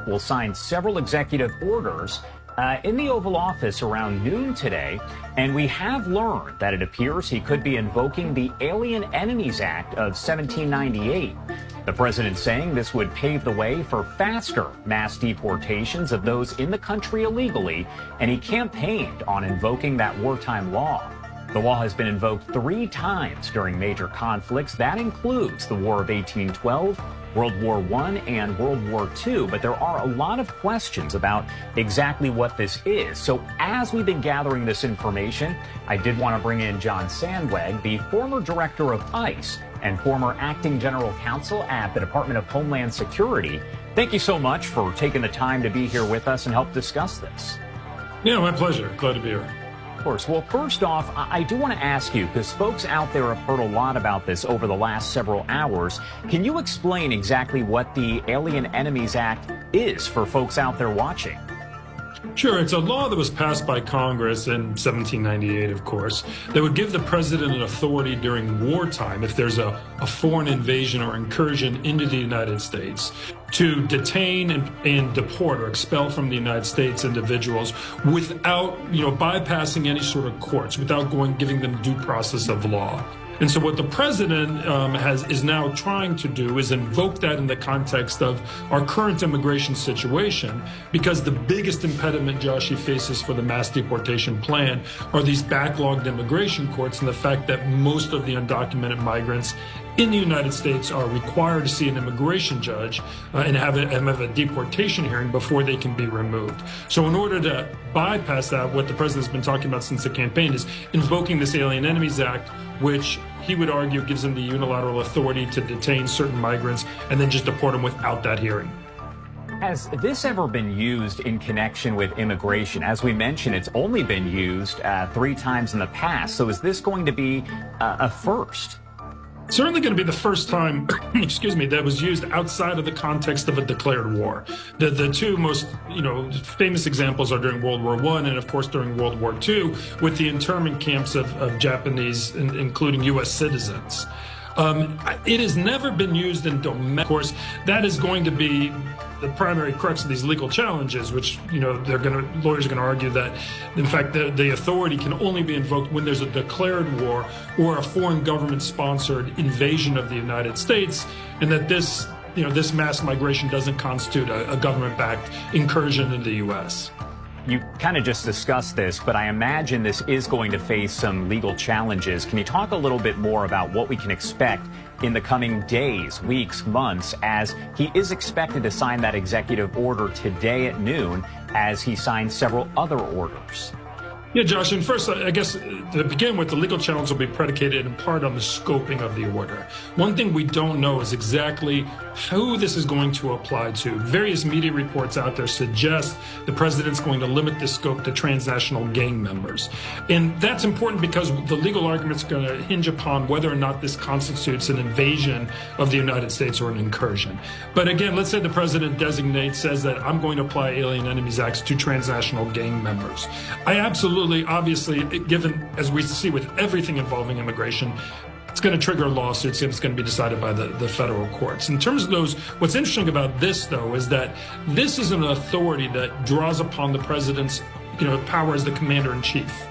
will sign several executive orders in the Oval Office around noon today, and we have learned that it appears he could be invoking the Alien Enemies Act of 1798. The president saying this would pave the way for faster mass deportations of those in the country illegally, and he campaigned on invoking that wartime law. The law has been invoked 3 times during major conflicts. That includes the War of 1812, World War I, and World War II. But there are a lot of questions about exactly what this is. So as we've been gathering this information, I did want to bring in John Sandweg, the former director of ICE and former acting general counsel at the Department of Homeland Security. Thank you so much for taking the time to be here with us and help discuss this. Yeah, my pleasure. Glad to be here. Of course. Well, first off, I do want to ask you, because folks out there have heard a lot about this over the last several hours. Can you explain exactly what the Alien Enemies Act is for folks out there watching? Sure. It's a law that was passed by Congress in 1798, of course, that would give the president an authority during wartime, if there's a foreign invasion or incursion into the United States, to detain and deport or expel from the United States individuals without, bypassing any sort of courts, without giving them due process of law. And so what the president is now trying to do is invoke that in the context of our current immigration situation, because the biggest impediment, Josh, he faces for the mass deportation plan are these backlogged immigration courts and the fact that most of the undocumented migrants in the United States are required to see an immigration judge and have a deportation hearing before they can be removed. So in order to bypass that, what the president's been talking about since the campaign is invoking this Alien Enemies Act, which he would argue gives him the unilateral authority to detain certain migrants and then just deport them without that hearing. Has this ever been used in connection with immigration? As we mentioned, it's only been used 3 times in the past. So is this going to be a first? Certainly going to be the first time, that was used outside of the context of a declared war. The 2 most, famous examples are during World War I and, of course, during World War II with the internment camps of Japanese, including U.S. citizens. It has never been used in domestic. Of course, that is going to be the primary crux of these legal challenges, which, lawyers are going to argue that, in fact, the authority can only be invoked when there's a declared war or a foreign government-sponsored invasion of the United States, and that this mass migration doesn't constitute a government-backed incursion into the U.S. You kind of just discussed this, but I imagine this is going to face some legal challenges. Can you talk a little bit more about what we can expect in the coming days, weeks, months, as he is expected to sign that executive order today at noon, as he signs several other orders? Yeah, Josh, and first, I guess to begin with, the legal challenge will be predicated in part on the scoping of the order. One thing we don't know is exactly who this is going to apply to. Various media reports out there suggest the president's going to limit the scope to transnational gang members. And that's important because the legal argument's going to hinge upon whether or not this constitutes an invasion of the United States or an incursion. But again, let's say the president says that I'm going to apply Alien Enemies Acts to transnational gang members. Obviously, given, as we see with everything involving immigration, it's going to trigger lawsuits and it's going to be decided by the federal courts. In terms of those, what's interesting about this, though, is that this is an authority that draws upon the president's power as the commander-in-chief.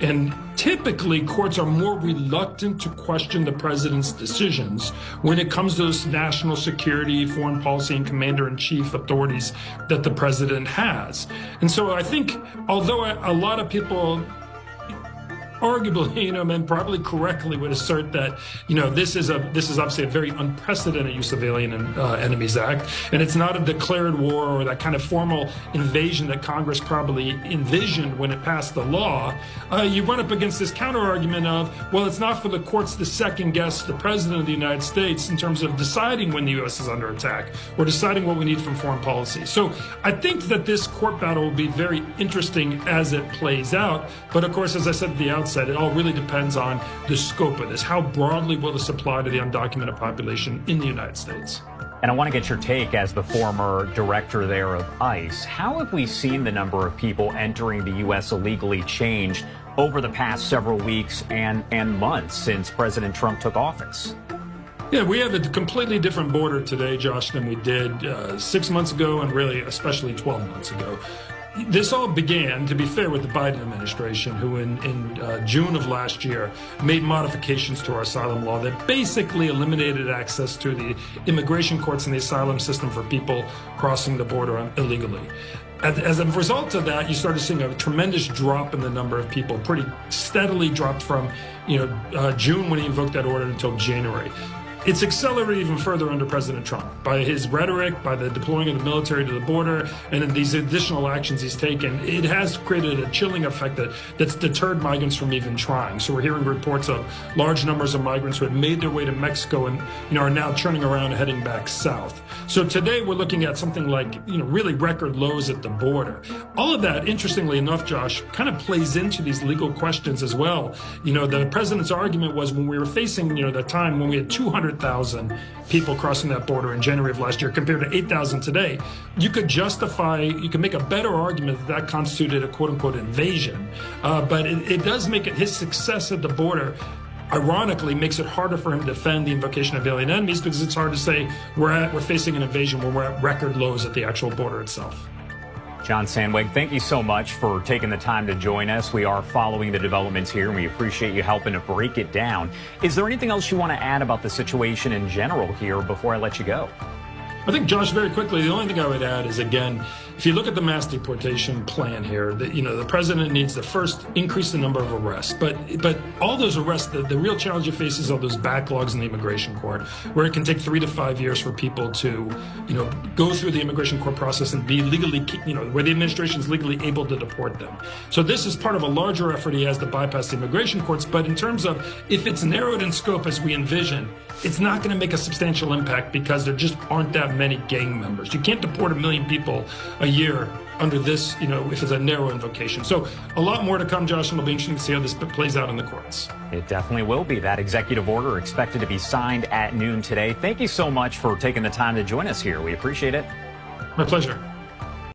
And typically, courts are more reluctant to question the president's decisions when it comes to those national security, foreign policy, and commander-in-chief authorities that the president has. And so I think, although a lot of people arguably, and probably correctly would assert that, this is obviously a very unprecedented use of Alien Enemies Act, and it's not a declared war or that kind of formal invasion that Congress probably envisioned when it passed the law. You run up against this counter argument of, well, it's not for the courts to second guess the president of the United States in terms of deciding when the U.S. is under attack or deciding what we need from foreign policy. So I think that this court battle will be very interesting as it plays out. But of course, as I said at the outset, it all really depends on the scope of this. How broadly will this apply to the undocumented population in the United States? And I want to get your take as the former director there of ICE. How have we seen the number of people entering the U.S. illegally change over the past several weeks and months since President Trump took office? Yeah, we have a completely different border today, Josh, than we did 6 months ago, and really especially 12 months ago. This all began, to be fair, with the Biden administration, who in June of last year made modifications to our asylum law that basically eliminated access to the immigration courts and the asylum system for people crossing the border illegally. As a result of that, you started seeing a tremendous drop in the number of people, pretty steadily dropped from June when he invoked that order until January. It's accelerated even further under President Trump by his rhetoric, by the deploying of the military to the border, and in these additional actions he's taken. It has created a chilling effect that's deterred migrants from even trying. So we're hearing reports of large numbers of migrants who had made their way to Mexico and are now turning around and heading back south. So today we're looking at something like really record lows at the border. All of that, interestingly enough, Josh, kind of plays into these legal questions as well. The president's argument was when we were facing the time when we had 200,000 people crossing that border in January of last year compared to 8,000 today, you could make a better argument that constituted a quote-unquote invasion. But it does make it his success at the border, ironically, makes it harder for him to defend the invocation of alien enemies, because it's hard to say we're facing an invasion when we're at record lows at the actual border itself. John Sandweg, thank you so much for taking the time to join us. We are following the developments here, and we appreciate you helping to break it down. Is there anything else you want to add about the situation in general here before I let you go? I think, Josh, very quickly, the only thing I would add is, again, if you look at the mass deportation plan here, the president needs to first increase the number of arrests. But all those arrests, the real challenge it faces are those backlogs in the immigration court, where it can take 3 to 5 years for people to, go through the immigration court process and be legally, where the administration is legally able to deport them. So this is part of a larger effort he has to bypass the immigration courts. But in terms of if it's narrowed in scope as we envision, it's not going to make a substantial impact because there just aren't that many gang members. You can't deport 1 million people a year under this, if it's a narrow invocation. So a lot more to come, Josh, and it'll be interesting to see how this plays out in the courts. It definitely will be. That executive order expected to be signed at noon today. Thank you so much for taking the time to join us here. We appreciate it. My pleasure.